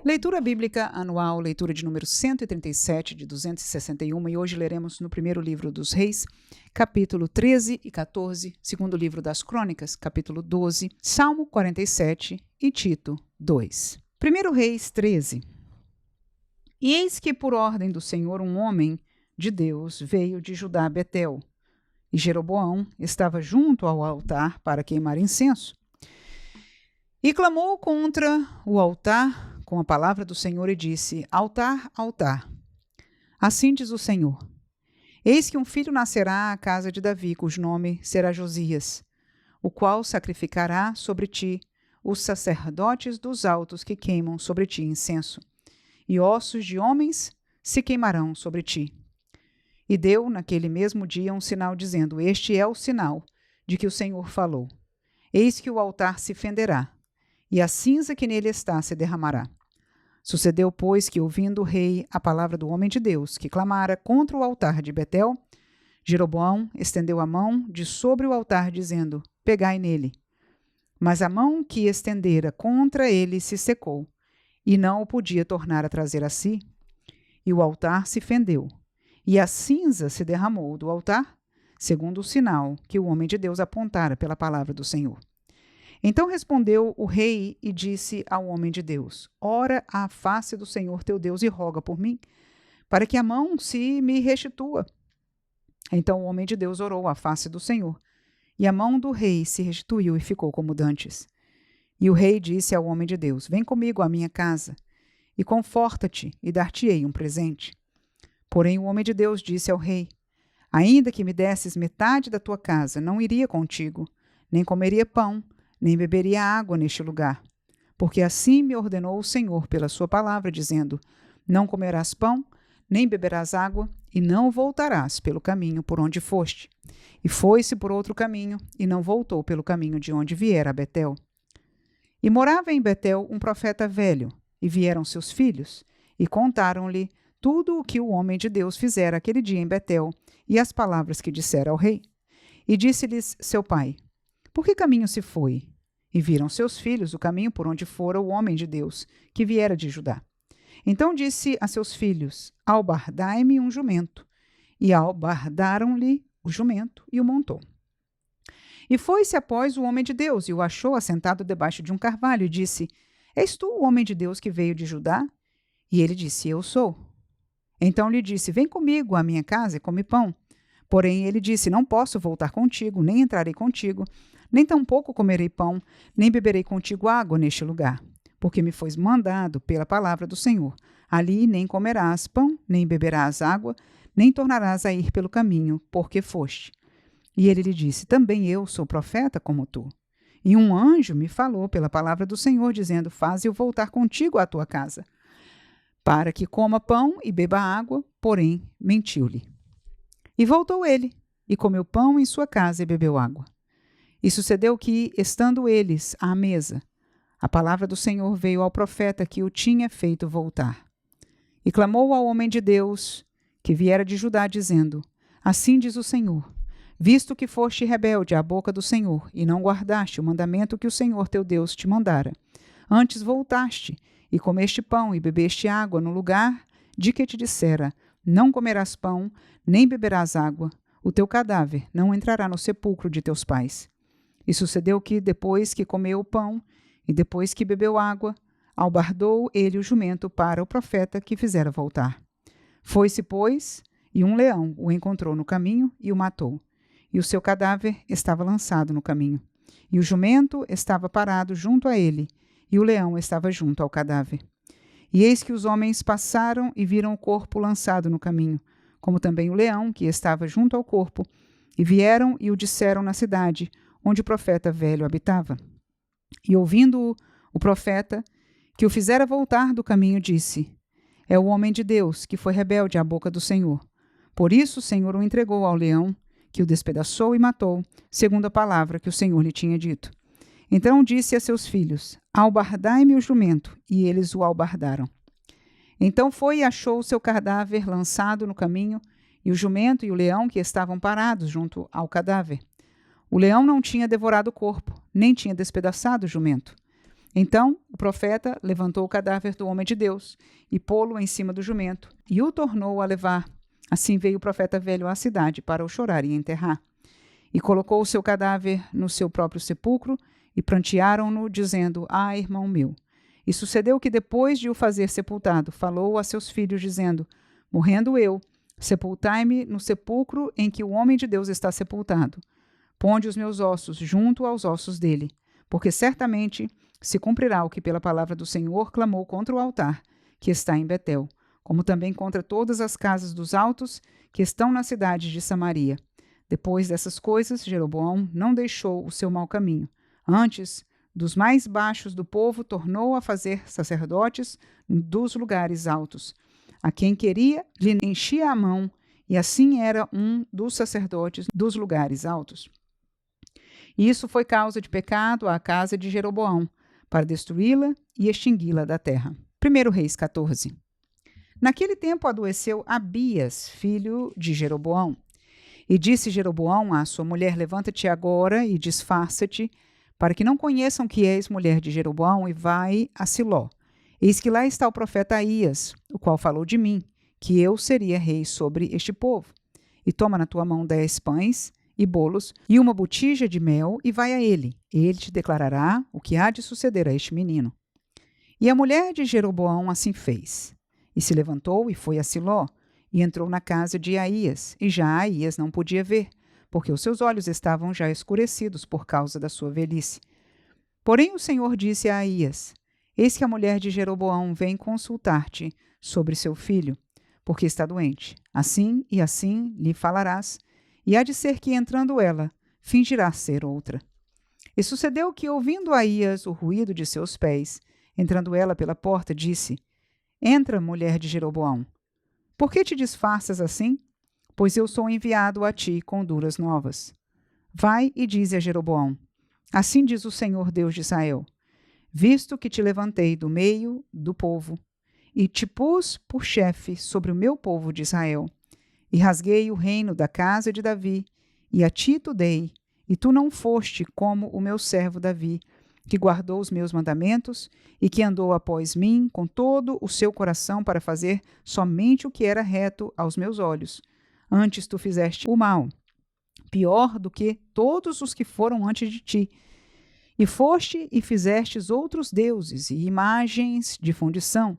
Leitura Bíblica Anual, leitura de número 137 de 261, e hoje leremos no primeiro livro dos Reis, capítulo 13 e 14, segundo livro das Crônicas, capítulo 12, Salmo 47 e Tito 2. Primeiro Reis 13. E eis que por ordem do Senhor um homem de Deus veio de Judá a Betel, e Jeroboão estava junto ao altar para queimar incenso, e clamou contra o altar com a palavra do Senhor e disse: Altar, altar. Assim diz o Senhor: Eis que um filho nascerá à casa de Davi, cujo nome será Josias, o qual sacrificará sobre ti os sacerdotes dos altos que queimam sobre ti incenso, e ossos de homens se queimarão sobre ti. E deu naquele mesmo dia um sinal, dizendo: Este é o sinal de que o Senhor falou. Eis que o altar se fenderá, e a cinza que nele está se derramará. Sucedeu, pois, que, ouvindo o rei a palavra do homem de Deus, que clamara contra o altar de Betel, Jeroboão estendeu a mão de sobre o altar, dizendo: Pegai nele. Mas a mão que estendera contra ele se secou, e não o podia tornar a trazer a si. E o altar se fendeu, e a cinza se derramou do altar, segundo o sinal que o homem de Deus apontara pela palavra do Senhor. Então respondeu o rei e disse ao homem de Deus: Ora à face do Senhor teu Deus e roga por mim, para que a mão se me restitua. Então o homem de Deus orou à face do Senhor, e a mão do rei se restituiu e ficou como dantes. E o rei disse ao homem de Deus: Vem comigo à minha casa, e conforta-te, e dar-te-ei um presente. Porém o homem de Deus disse ao rei: Ainda que me desses metade da tua casa, não iria contigo, nem comeria pão, nem beberia água neste lugar. Porque assim me ordenou o Senhor pela sua palavra, dizendo: Não comerás pão, nem beberás água, e não voltarás pelo caminho por onde foste. E foi-se por outro caminho, e não voltou pelo caminho de onde viera a Betel. E morava em Betel um profeta velho, e vieram seus filhos, e contaram-lhe tudo o que o homem de Deus fizera aquele dia em Betel, e as palavras que dissera ao rei. E disse-lhes seu pai: Por que caminho se foi? E viram seus filhos o caminho por onde fora o homem de Deus, que viera de Judá. Então disse a seus filhos: Albardai-me um jumento. E albardaram-lhe o jumento, e o montou. E foi-se após o homem de Deus, e o achou assentado debaixo de um carvalho, e disse: És tu o homem de Deus que veio de Judá? E ele disse: Eu sou. Então lhe disse: Vem comigo à minha casa e come pão. Porém ele disse: Não posso voltar contigo, nem entrarei contigo, nem tampouco comerei pão, nem beberei contigo água neste lugar, porque me foi mandado pela palavra do Senhor: Ali nem comerás pão, nem beberás água, nem tornarás a ir pelo caminho, porque foste. E ele lhe disse: Também eu sou profeta como tu. E um anjo me falou pela palavra do Senhor, dizendo: Faze-o voltar contigo à tua casa, para que coma pão e beba água. Porém mentiu-lhe. E voltou ele, e comeu pão em sua casa e bebeu água. E sucedeu que, estando eles à mesa, a palavra do Senhor veio ao profeta que o tinha feito voltar. E clamou ao homem de Deus, que viera de Judá, dizendo: Assim diz o Senhor: Visto que foste rebelde à boca do Senhor, e não guardaste o mandamento que o Senhor teu Deus te mandara, antes voltaste, e comeste pão e bebeste água no lugar de que te dissera: Não comerás pão, nem beberás água, o teu cadáver não entrará no sepulcro de teus pais. E sucedeu que, depois que comeu o pão, e depois que bebeu água, albardou ele o jumento para o profeta que fizera voltar. Foi-se, pois, e um leão o encontrou no caminho e o matou. E o seu cadáver estava lançado no caminho. E o jumento estava parado junto a ele, e o leão estava junto ao cadáver. E eis que os homens passaram e viram o corpo lançado no caminho, como também o leão que estava junto ao corpo, e vieram e o disseram na cidade, onde o profeta velho habitava. E ouvindo o profeta, que o fizera voltar do caminho, disse: É o homem de Deus, que foi rebelde à boca do Senhor. Por isso o Senhor o entregou ao leão, que o despedaçou e matou, segundo a palavra que o Senhor lhe tinha dito. Então disse a seus filhos: Albardai-me o jumento, e eles o albardaram. Então foi e achou o seu cadáver lançado no caminho, e o jumento e o leão que estavam parados junto ao cadáver. O leão não tinha devorado o corpo, nem tinha despedaçado o jumento. Então o profeta levantou o cadáver do homem de Deus e pô-lo em cima do jumento e o tornou a levar. Assim veio o profeta velho à cidade para o chorar e enterrar. E colocou o seu cadáver no seu próprio sepulcro e prantearam-no, dizendo: Ah, irmão meu. E sucedeu que depois de o fazer sepultado, falou a seus filhos, dizendo: Morrendo eu, sepultai-me no sepulcro em que o homem de Deus está sepultado. Ponde os meus ossos junto aos ossos dele, porque certamente se cumprirá o que pela palavra do Senhor clamou contra o altar que está em Betel, como também contra todas as casas dos altos que estão na cidade de Samaria. Depois dessas coisas, Jeroboão não deixou o seu mau caminho. Antes, dos mais baixos do povo, tornou a fazer sacerdotes dos lugares altos. A quem queria, lhe enchia a mão, e assim era um dos sacerdotes dos lugares altos. E isso foi causa de pecado à casa de Jeroboão, para destruí-la e extingui-la da terra. 1 Reis 14. Naquele tempo adoeceu Abias, filho de Jeroboão. E disse Jeroboão à sua mulher: Levanta-te agora e disfarça-te, para que não conheçam que és mulher de Jeroboão, e vai a Siló. Eis que lá está o profeta Aías, o qual falou de mim, que eu seria rei sobre este povo. E toma na tua mão 10 pães e bolos e uma botija de mel, e vai a ele. Ele te declarará o que há de suceder a este menino. E a mulher de Jeroboão assim fez. E se levantou e foi a Siló, e entrou na casa de Aías, e já Aías não podia ver, porque os seus olhos estavam já escurecidos por causa da sua velhice. Porém o Senhor disse a Aías: Eis que a mulher de Jeroboão vem consultar-te sobre seu filho, porque está doente. Assim e assim lhe falarás, e há de ser que, entrando ela, fingirá ser outra. E sucedeu que, ouvindo Aías o ruído de seus pés, entrando ela pela porta, disse: Entra, mulher de Jeroboão. Por que te disfarças assim? Pois eu sou enviado a ti com duras novas. Vai e dize a Jeroboão: Assim diz o Senhor Deus de Israel: Visto que te levantei do meio do povo, e te pus por chefe sobre o meu povo de Israel, e rasguei o reino da casa de Davi, e a ti tu dei, e tu não foste como o meu servo Davi, que guardou os meus mandamentos e que andou após mim com todo o seu coração para fazer somente o que era reto aos meus olhos. Antes tu fizeste o mal, pior do que todos os que foram antes de ti. E foste e fizestes outros deuses e imagens de fundição,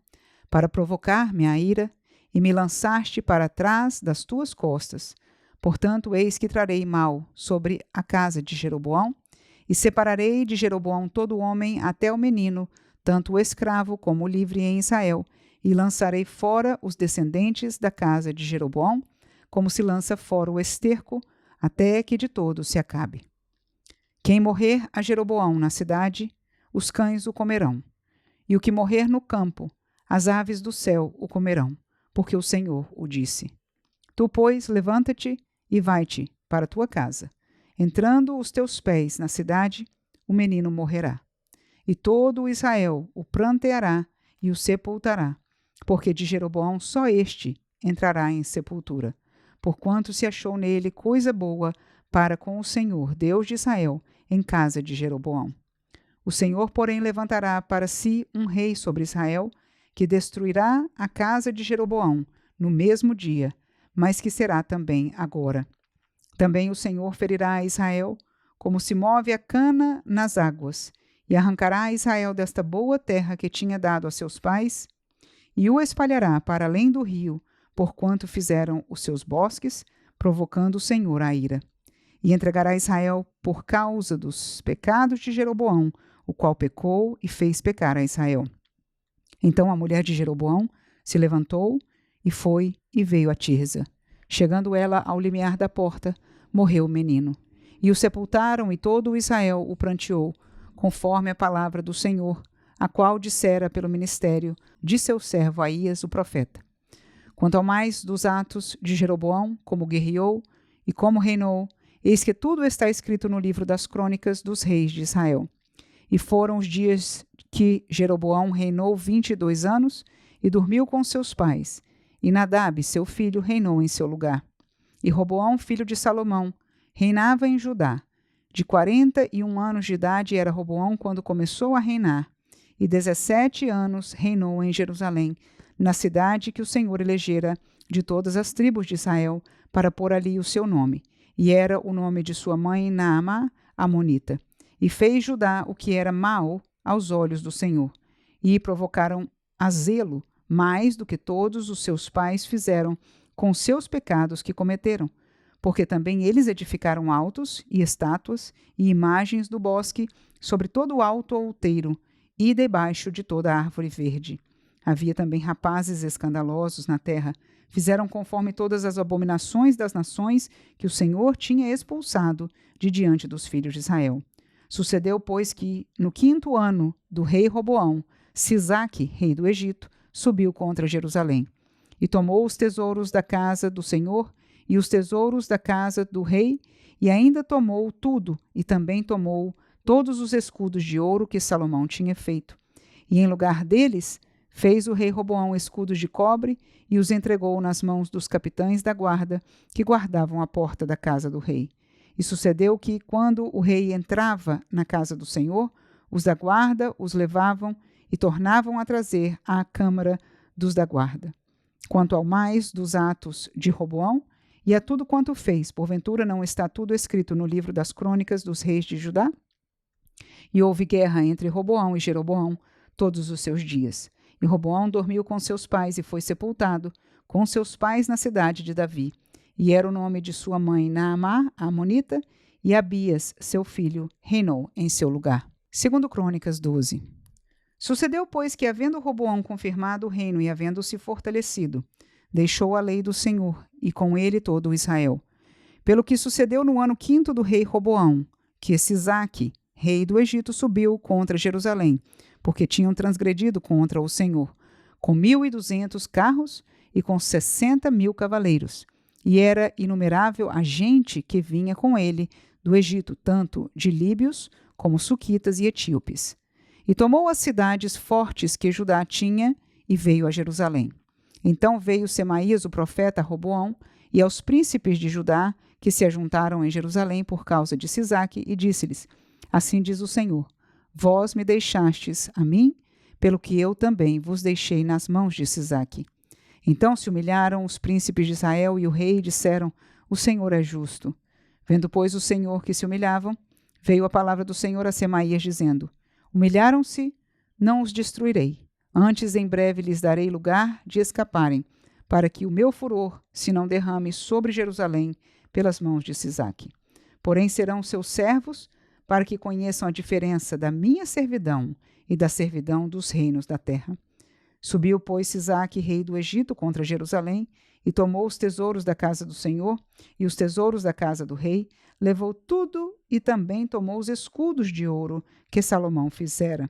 para provocar minha ira, e me lançaste para trás das tuas costas. Portanto, eis que trarei mal sobre a casa de Jeroboão, e separarei de Jeroboão todo homem até o menino, tanto o escravo como o livre em Israel, e lançarei fora os descendentes da casa de Jeroboão, como se lança fora o esterco, até que de todo se acabe. Quem morrer a Jeroboão na cidade, os cães o comerão, e o que morrer no campo, as aves do céu o comerão, porque o Senhor o disse. Tu, pois, levanta-te e vai-te para a tua casa. Entrando os teus pés na cidade, o menino morrerá. E todo o Israel o pranteará e o sepultará, porque de Jeroboão só este entrará em sepultura, porquanto se achou nele coisa boa para com o Senhor, Deus de Israel, em casa de Jeroboão. O Senhor, porém, levantará para si um rei sobre Israel, que destruirá a casa de Jeroboão no mesmo dia, mas que será também agora. Também o Senhor ferirá a Israel, como se move a cana nas águas, e arrancará a Israel desta boa terra que tinha dado a seus pais, e o espalhará para além do rio, porquanto fizeram os seus bosques, provocando o Senhor a ira. E entregará Israel por causa dos pecados de Jeroboão, o qual pecou e fez pecar a Israel. Então a mulher de Jeroboão se levantou e foi e veio a Tirza. Chegando ela ao limiar da porta, morreu o menino. E o sepultaram, e todo o Israel o pranteou, conforme a palavra do Senhor, a qual dissera pelo ministério de seu servo Aías, o profeta. Quanto ao mais dos atos de Jeroboão, como guerreou e como reinou, eis que tudo está escrito no livro das crônicas dos reis de Israel. E foram os dias que Jeroboão reinou 22 anos e dormiu com seus pais, e Nadab, seu filho, reinou em seu lugar. E Roboão, filho de Salomão, reinava em Judá. De 41 anos de idade era Roboão quando começou a reinar, e 17 anos reinou em Jerusalém, na cidade que o Senhor elegera de todas as tribos de Israel, para pôr ali o seu nome. E era o nome de sua mãe Naamá, amonita. E fez Judá o que era mau aos olhos do Senhor. E provocaram a zelo mais do que todos os seus pais fizeram com seus pecados que cometeram. Porque também eles edificaram altos e estátuas e imagens do bosque sobre todo o alto outeiro e debaixo de toda a árvore verde. Havia também rapazes escandalosos na terra. Fizeram conforme todas as abominações das nações que o Senhor tinha expulsado de diante dos filhos de Israel. Sucedeu, pois, que, no 5º ano do rei Roboão, Sisaque, rei do Egito, subiu contra Jerusalém. E tomou os tesouros da casa do Senhor e os tesouros da casa do rei, e ainda tomou tudo, e também tomou todos os escudos de ouro que Salomão tinha feito. E em lugar deles, fez o rei Roboão escudos de cobre e os entregou nas mãos dos capitães da guarda que guardavam a porta da casa do rei. E sucedeu que, quando o rei entrava na casa do Senhor, os da guarda os levavam e tornavam a trazer à câmara dos da guarda. Quanto ao mais dos atos de Roboão, e a tudo quanto fez, porventura não está tudo escrito no livro das crônicas dos reis de Judá? E houve guerra entre Roboão e Jeroboão todos os seus dias. E Roboão dormiu com seus pais e foi sepultado com seus pais na cidade de Davi. E era o nome de sua mãe Naamá, a amonita, e Abias, seu filho, reinou em seu lugar. 2 Crônicas 12. Sucedeu, pois, que, havendo Roboão confirmado o reino e havendo-se fortalecido, deixou a lei do Senhor, e com ele todo o Israel. Pelo que sucedeu no ano 5º do rei Roboão, que Sisaque, rei do Egito, subiu contra Jerusalém, porque tinham transgredido contra o Senhor, com 1.200 carros e com 60.000 cavaleiros. E era inumerável a gente que vinha com ele do Egito, tanto de líbios como suquitas e etíopes. E tomou as cidades fortes que Judá tinha e veio a Jerusalém. Então veio Semaías, o profeta, a Roboão, e aos príncipes de Judá, que se ajuntaram em Jerusalém por causa de Sisaque, e disse-lhes: Assim diz o Senhor, vós me deixastes a mim, pelo que eu também vos deixei nas mãos de Sisaque. Então se humilharam os príncipes de Israel e o rei, e disseram: O Senhor é justo. Vendo, pois, o Senhor que se humilhavam, veio a palavra do Senhor a Semaías, dizendo: Humilharam-se, não os destruirei. Antes, em breve, lhes darei lugar de escaparem, para que o meu furor se não derrame sobre Jerusalém pelas mãos de Sisaque. Porém, serão seus servos, para que conheçam a diferença da minha servidão e da servidão dos reinos da terra. Subiu, pois, Sisaque, rei do Egito, contra Jerusalém, e tomou os tesouros da casa do Senhor e os tesouros da casa do rei, levou tudo e também tomou os escudos de ouro que Salomão fizera.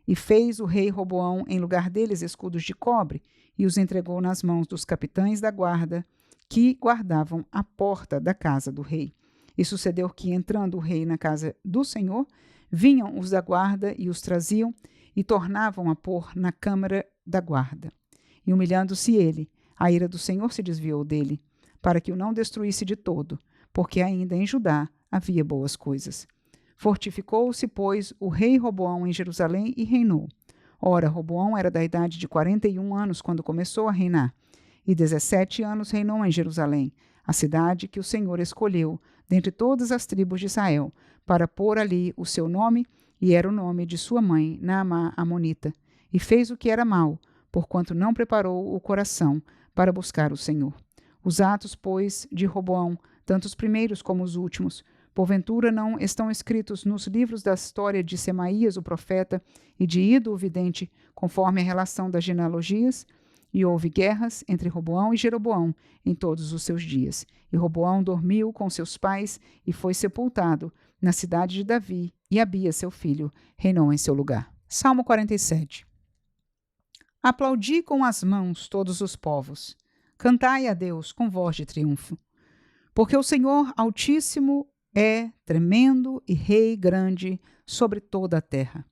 E fez o rei Roboão em lugar deles escudos de cobre, e os entregou nas mãos dos capitães da guarda, que guardavam a porta da casa do rei. E sucedeu que, entrando o rei na casa do Senhor, vinham os da guarda e os traziam, e tornavam a pôr na câmara da guarda. E humilhando-se ele, a ira do Senhor se desviou dele, para que o não destruísse de todo, porque ainda em Judá havia boas coisas. Fortificou-se, pois, o rei Roboão em Jerusalém e reinou. Ora, Roboão era da idade de 41 anos quando começou a reinar, e 17 anos reinou em Jerusalém, a cidade que o Senhor escolheu dentre todas as tribos de Israel, para pôr ali o seu nome, e era o nome de sua mãe, Naamá, amonita. E fez o que era mal, porquanto não preparou o coração para buscar o Senhor. Os atos, pois, de Roboão, tanto os primeiros como os últimos, porventura não estão escritos nos livros da história de Semaías, o profeta, e de Ido, o vidente, conforme a relação das genealogias? E houve guerras entre Roboão e Jeroboão em todos os seus dias. E Roboão dormiu com seus pais e foi sepultado na cidade de Davi, e Abias, seu filho, reinou em seu lugar. Salmo 47. Aplaudi com as mãos todos os povos. Cantai a Deus com voz de triunfo. Porque o Senhor Altíssimo é tremendo e rei grande sobre toda a terra.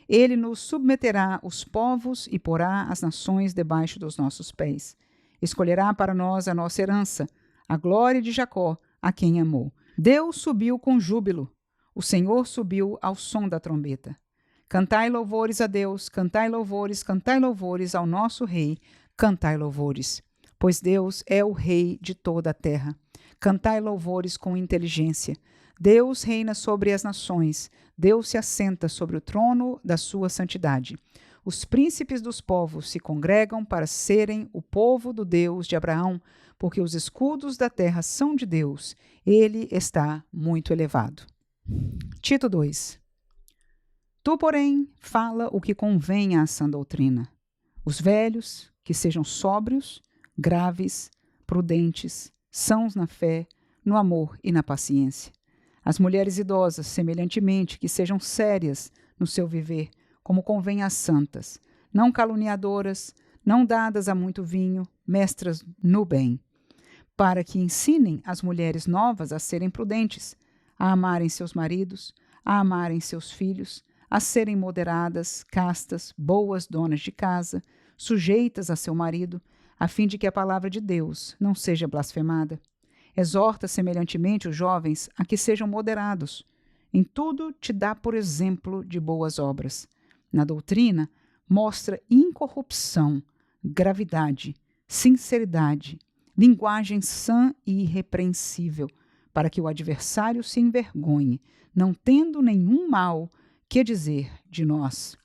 Ele nos submeterá os povos e porá as nações debaixo dos nossos pés. Escolherá para nós a nossa herança, a glória de Jacó, a quem amou. Deus subiu com júbilo. O Senhor subiu ao som da trombeta. Cantai louvores a Deus, cantai louvores ao nosso Rei, cantai louvores. Pois Deus é o Rei de toda a terra. Cantai louvores com inteligência. Deus reina sobre as nações, Deus se assenta sobre o trono da sua santidade. Os príncipes dos povos se congregam para serem o povo do Deus de Abraão, porque os escudos da terra são de Deus. Ele está muito elevado. Tito 2. Tu, porém, fala o que convém à sã doutrina. Os velhos, que sejam sóbrios, graves, prudentes, sãos na fé, no amor e na paciência. As mulheres idosas, semelhantemente, que sejam sérias no seu viver, como convém às santas, não caluniadoras, não dadas a muito vinho, mestras no bem, para que ensinem as mulheres novas a serem prudentes, a amarem seus maridos, a amarem seus filhos, a serem moderadas, castas, boas donas de casa, sujeitas a seu marido, a fim de que a palavra de Deus não seja blasfemada. Exorta semelhantemente os jovens a que sejam moderados. Em tudo te dá por exemplo de boas obras. Na doutrina, mostra incorrupção, gravidade, sinceridade, linguagem sã e irrepreensível, para que o adversário se envergonhe, não tendo nenhum mal que dizer de nós.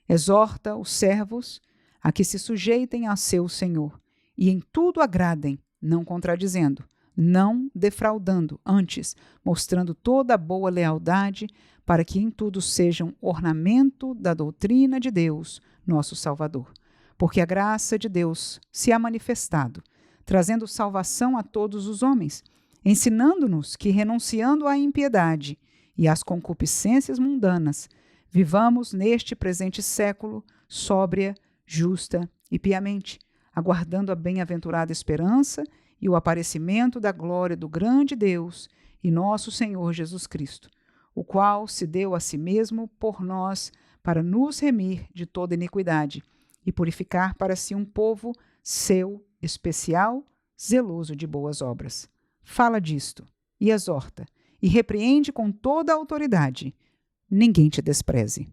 Exorta os servos a que se sujeitem a seu Senhor, e em tudo agradem, não contradizendo, não defraudando, antes mostrando toda a boa lealdade, para que em tudo sejam ornamento da doutrina de Deus, nosso Salvador. Porque a graça de Deus se há manifestado, trazendo salvação a todos os homens, ensinando-nos que, renunciando à impiedade e às concupiscências mundanas, vivamos neste presente século sóbria, justa e piamente, aguardando a bem-aventurada esperança e o aparecimento da glória do grande Deus e nosso Senhor Jesus Cristo, o qual se deu a si mesmo por nós para nos remir de toda iniquidade e purificar para si um povo seu, especial, zeloso de boas obras. Fala disto, e exorta, e repreende com toda a autoridade. Ninguém te despreze.